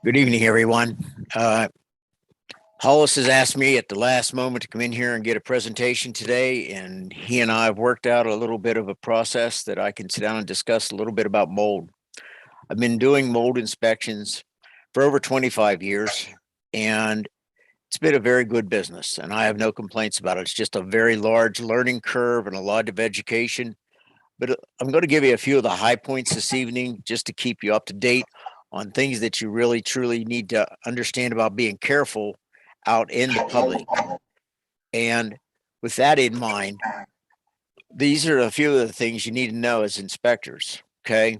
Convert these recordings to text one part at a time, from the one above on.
Good evening, everyone. Hollis has asked me at the last moment to come in here and get a presentation today, and he and I have worked out a little bit of a process that I can sit down and discuss a little bit about mold. I've been doing mold inspections for over 25 years, and it's been a very good business, and I have no complaints about it. It's just a very large learning curve and a lot of education. But I'm going to give you a few of the high points this evening just to keep you up to date on things that you really truly need to understand about being careful out in the public. And with that in mind, these are a few of the things you need to know as inspectors. Okay.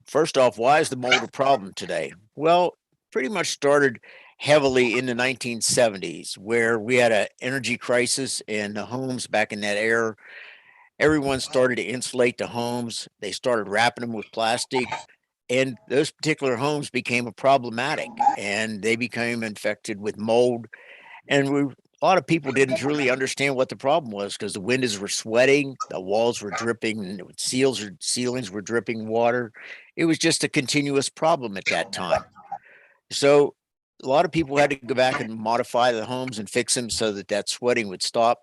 First off, why is the mold a problem today? Well, pretty much started heavily in the 1970s, where we had an energy crisis in the homes back in that era. Everyone started to insulate the homes. They started wrapping them with plastic, and those particular homes became problematic, and they became infected with mold. And a lot of people didn't truly understand what the problem was because the windows were sweating, the walls were dripping, and ceilings were dripping water. It was just a continuous problem at that time. So a lot of people had to go back and modify the homes and fix them so that that sweating would stop.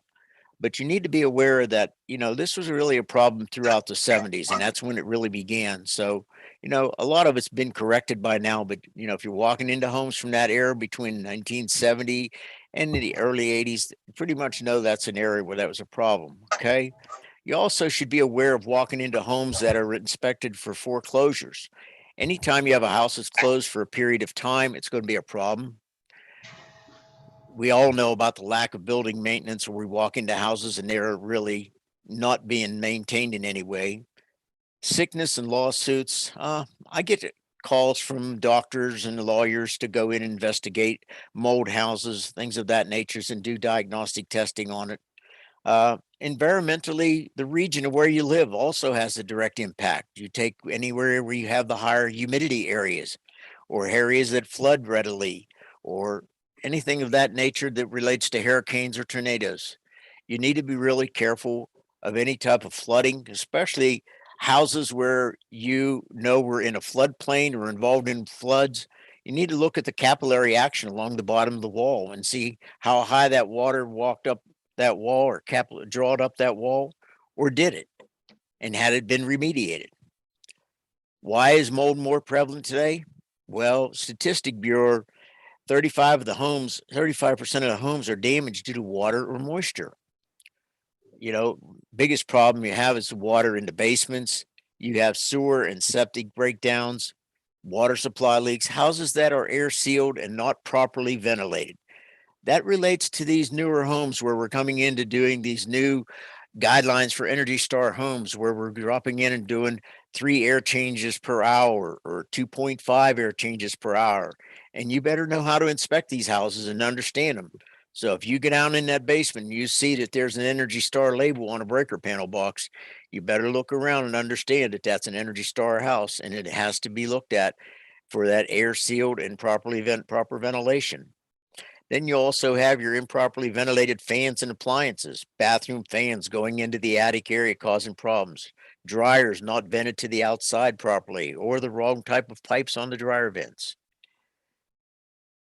But you need to be aware that, this was really a problem throughout the 70s, and that's when it really began. So, a lot of it's been corrected by now, but, if you're walking into homes from that era between 1970 and the early 80s, you pretty much know that's an area where that was a problem. Okay. You also should be aware of walking into homes that are inspected for foreclosures. Anytime you have a house that's closed for a period of time, it's going to be a problem. We all know about the lack of building maintenance, where we walk into houses and they're really not being maintained in any way. Sickness and lawsuits. I get calls from doctors and lawyers to go in and investigate mold houses, things of that nature, and do diagnostic testing on it. Environmentally, the region of where you live also has a direct impact. You take anywhere where you have the higher humidity areas, or areas that flood readily, or anything of that nature that relates to hurricanes or tornadoes. You need to be really careful of any type of flooding, especially houses where we're in a floodplain or involved in floods. You need to look at the capillary action along the bottom of the wall and see how high that water walked up that wall, or drawed up that wall, or did it, and had it been remediated. Why is mold more prevalent today? Well, Statistic Bureau, 35% of the homes are damaged due to water or moisture. Biggest problem you have is the water in the basements. You have sewer and septic breakdowns, water supply leaks, houses that are air sealed and not properly ventilated. That relates to these newer homes where we're coming into doing these new guidelines for Energy Star homes, where we're dropping in and doing 3 air changes per hour or 2.5 air changes per hour. And you better know how to inspect these houses and understand them. So if you get down in that basement and you see that there's an Energy Star label on a breaker panel box, you better look around and understand that that's an Energy Star house, and it has to be looked at for that air sealed and proper ventilation. Then you also have your improperly ventilated fans and appliances, bathroom fans going into the attic area causing problems, dryers not vented to the outside properly, or the wrong type of pipes on the dryer vents.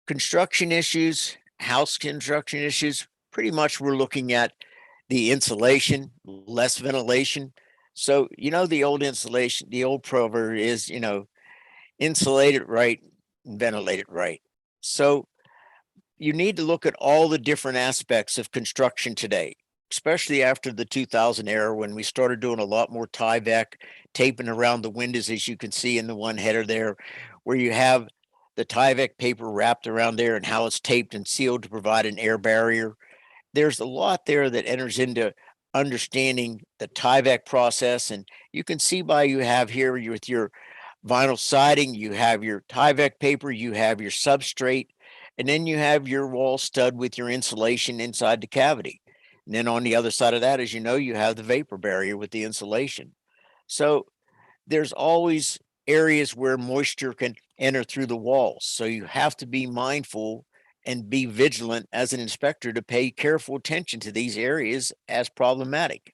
Construction issues, house construction issues, pretty much we're looking at the insulation, less ventilation. So, the old insulation, the old proverb is, insulate it right and ventilate it right. So, you need to look at all the different aspects of construction today, especially after the 2000 era, when we started doing a lot more Tyvek taping around the windows, as you can see in the one header there, where you have the Tyvek paper wrapped around there and how it's taped and sealed to provide an air barrier. There's a lot there that enters into understanding the Tyvek process. And you can see by you have here with your vinyl siding, you have your Tyvek paper, you have your substrate, and then you have your wall stud with your insulation inside the cavity. And then on the other side of that, as you know, you have the vapor barrier with the insulation. So there's always areas where moisture can enter through the walls. So you have to be mindful and be vigilant as an inspector to pay careful attention to these areas as problematic.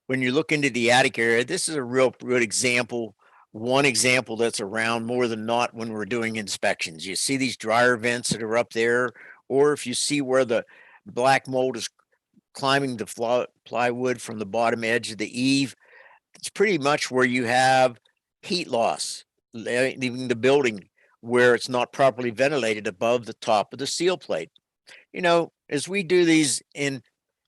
When you look into the attic area, this is a real good example one example that's around more than not when we're doing inspections. You see these dryer vents that are up there, or if you see where the black mold is climbing the plywood from the bottom edge of the eave, it's pretty much where you have heat loss, leaving the building where it's not properly ventilated above the top of the seal plate. As we do these in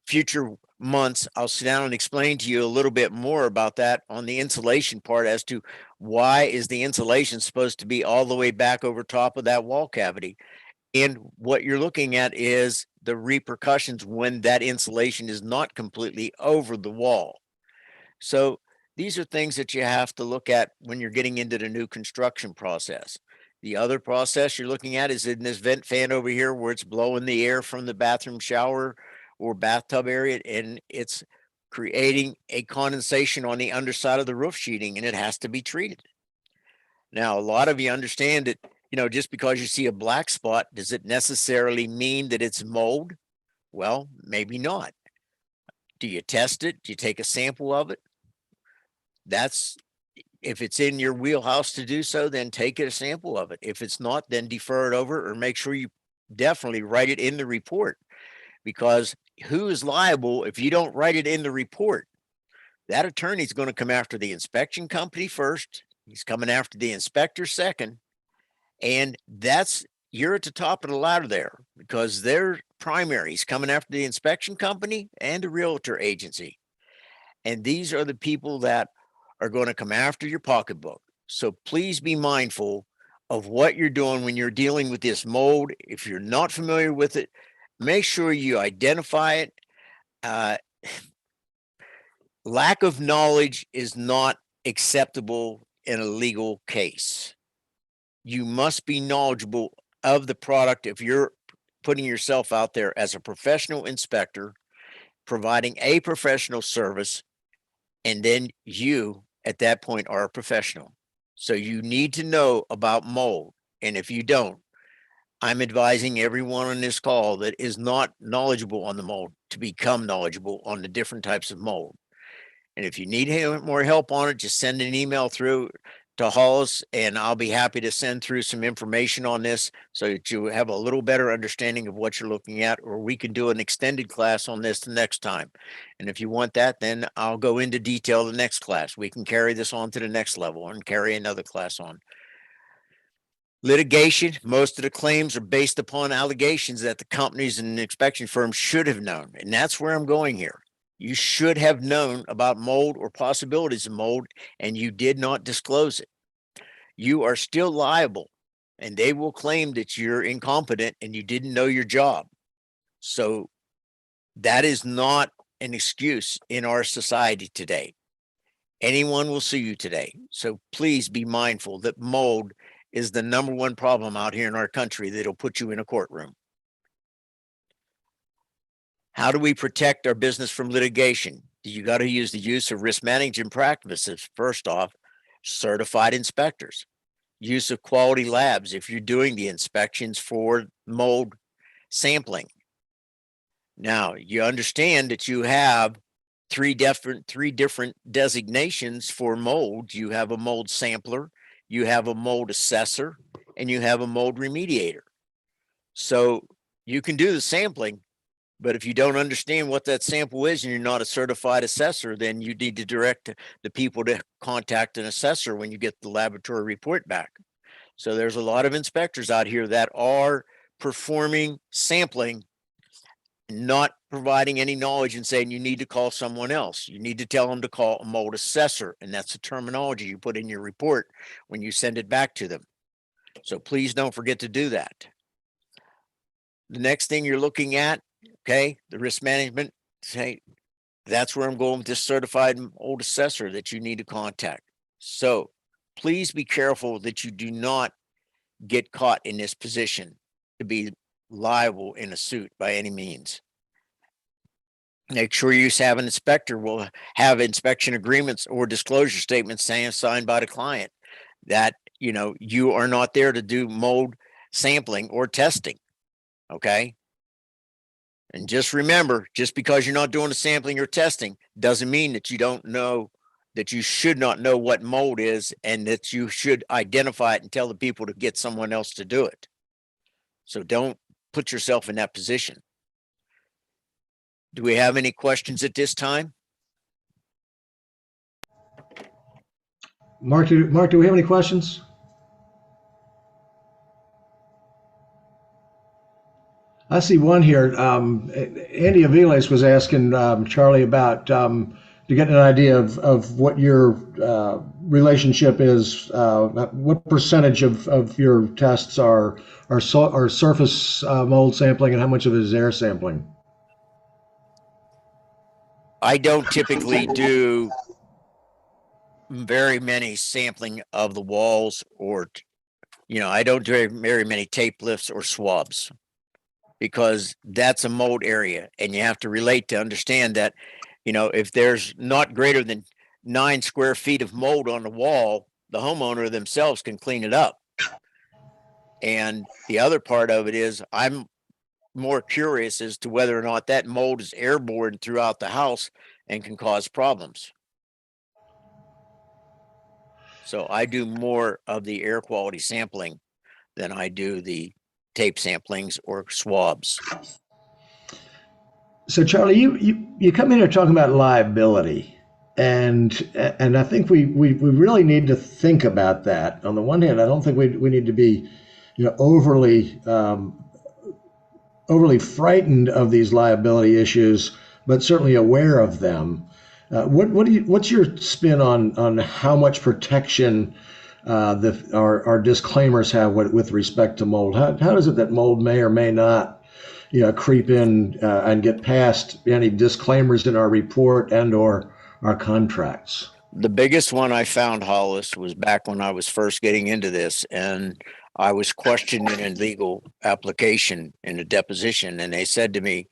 future months, I'll sit down and explain to you a little bit more about that on the insulation part as to why is the insulation supposed to be all the way back over top of that wall cavity. And what you're looking at is the repercussions when that insulation is not completely over the wall. So these are things that you have to look at when you're getting into the new construction process. The other process you're looking at is in this vent fan over here where it's blowing the air from the bathroom shower or bathtub area, and it's creating a condensation on the underside of the roof sheeting, and it has to be treated. Now, a lot of you understand that, just because you see a black spot, does it necessarily mean that it's mold? Well, maybe not. Do you test it? Do you take a sample of it? If it's in your wheelhouse to do so, then take a sample of it. If it's not, then defer it over or make sure you definitely write it in the report, because who is liable if you don't write it in the report? That attorney's going to come after the inspection company first. He's coming after the inspector second. And you're at the top of the ladder there because they're primary. He's coming after the inspection company and the realtor agency. And these are the people that are going to come after your pocketbook. So please be mindful of what you're doing when you're dealing with this mold. If you're not familiar with it, make sure you identify it. Lack of knowledge is not acceptable in a legal case. You must be knowledgeable of the product if you're putting yourself out there as a professional inspector, providing a professional service, and then you at that point are a professional. So you need to know about mold. And if you don't, I'm advising everyone on this call that is not knowledgeable on the mold to become knowledgeable on the different types of mold. And if you need more help on it, just send an email through to Hollis, and I'll be happy to send through some information on this so that you have a little better understanding of what you're looking at, or we can do an extended class on this the next time. And if you want that, then I'll go into detail the next class. We can carry this on to the next level and carry another class on. Litigation, most of the claims are based upon allegations that the companies and inspection firms should have known. And that's where I'm going here. You should have known about mold or possibilities of mold, and you did not disclose it. You are still liable, and they will claim that you're incompetent and you didn't know your job. So that is not an excuse in our society today. Anyone will sue you today. So please be mindful that mold is the number one problem out here in our country that'll put you in a courtroom. How do we protect our business from litigation? You got to use the use of risk management practices. First off, certified inspectors, use of quality labs if you're doing the inspections for mold sampling. Now, you understand that you have three different designations for mold. You have a mold sampler, you have a mold assessor, and you have a mold remediator. So you can do the sampling, but if you don't understand what that sample is and you're not a certified assessor, then you need to direct the people to contact an assessor when you get the laboratory report back. So there's a lot of inspectors out here that are performing sampling, not providing any knowledge and saying you need to call someone else. You need to tell them to call a mold assessor. And that's the terminology you put in your report when you send it back to them. So please don't forget to do that. The next thing you're looking at, okay, the risk management, say, that's where I'm going with this certified mold assessor that you need to contact. So please be careful that you do not get caught in this position to be liable in a suit by any means. Make sure you have an inspector will have inspection agreements or disclosure statements signed by the client that, you are not there to do mold sampling or testing. Okay. And just remember, just because you're not doing the sampling or testing doesn't mean that you don't know that you should not know what mold is and that you should identify it and tell the people to get someone else to do it. So don't put yourself in that position. Do we have any questions at this time? Mark, do we have any questions? I see one here. Andy Aviles was asking Charlie about to get an idea of what your relationship is. What percentage of your tests are surface mold sampling, and how much of it is air sampling? I don't typically do very many sampling of the walls, or I don't do very many tape lifts or swabs, because that's a mold area, and you have to relate to understand that, if there's not greater than 9 square feet of mold on the wall, the homeowner themselves can clean it up. And the other part of it is I'm more curious as to whether or not that mold is airborne throughout the house and can cause problems. So I do more of the air quality sampling than I do the tape samplings or swabs. So Charlie, you come in here talking about liability, and I think we really need to think about that. On the one hand, I don't think we need to be, overly frightened of these liability issues, but certainly aware of them. What's your spin on how much protection our disclaimers have with respect to mold? How is it that mold may or may not creep in and get past any disclaimers in our report and or our contracts? The biggest one I found, Hollis, was back when I was first getting into this, and I was questioning a legal application in a deposition, and they said to me,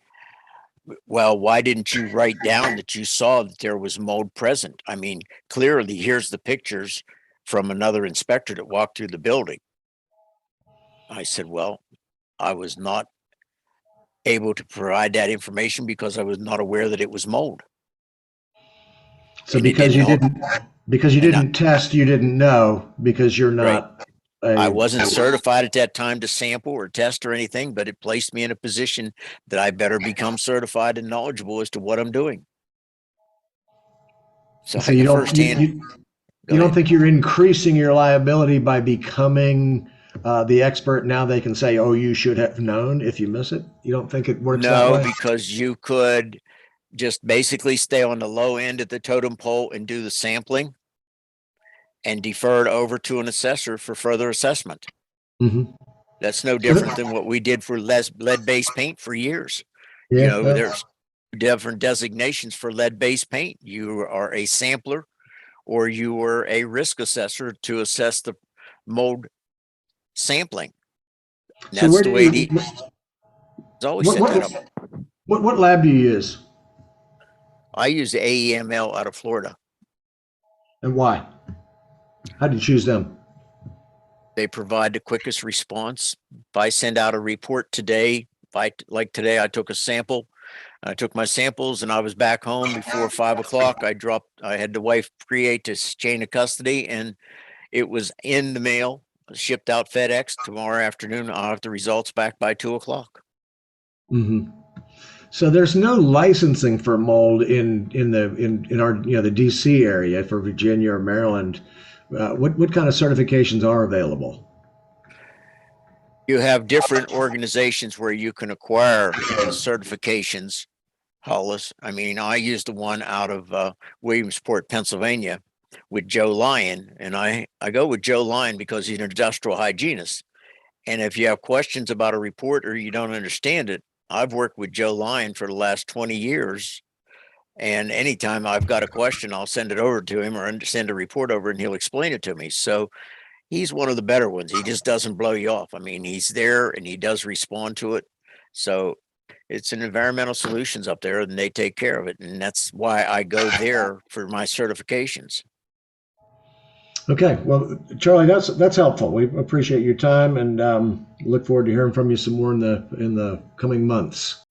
well, why didn't you write down that you saw that there was mold present? I mean, clearly, here's the pictures from another inspector that walked through the building. I said, well, I was not able to provide that information because I was not aware that it was mold. So And because you didn't test, you didn't know, because you're right. not I wasn't certified at that time to sample or test or anything, but it placed me in a position that I better become certified and knowledgeable as to what I'm doing. So So I you can don't firsthand. you don't think you're increasing your liability by becoming the expert? Now they can say, "Oh, you should have known," if you miss it. You don't think it works that No, way? because you could just basically stay on the low end of the totem pole and do the sampling and defer it over to an assessor for further assessment. Mm-hmm. That's no different than what we did for lead-based paint for years. Yeah. There's different designations for lead-based paint. You are a sampler or you were a risk assessor to assess the mold sampling. And So that's where the do way you it's always what set that up. what lab do you use, I use the AEML out of Florida. and why? How do you choose them? They provide the quickest response. If I send out a report today, like today, I took a sample. I took my samples and I was back home before 5 o'clock. I had the wife create this chain of custody, and it was in the mail, shipped out FedEx tomorrow afternoon. I'll have the results back by 2 o'clock. Mm-hmm. So there's no licensing for mold in our the DC area for Virginia or Maryland. What kind of certifications are available? You have different organizations where you can acquire the certifications, Hollis. I mean, I used the one out of Williamsport, Pennsylvania with Joe Lyon, and I go with Joe Lyon because he's an industrial hygienist. And if you have questions about a report or you don't understand it, I've worked with Joe Lyon for the last 20 years. And anytime I've got a question, I'll send it over to him or send a report over and he'll explain it to me. So he's one of the better ones. He just doesn't blow you off. I mean, he's there and he does respond to it. So it's an environmental solutions up there and they take care of it. And that's why I go there for my certifications. Okay, well, Charlie, that's helpful. We appreciate your time, and look forward to hearing from you some more in the coming months.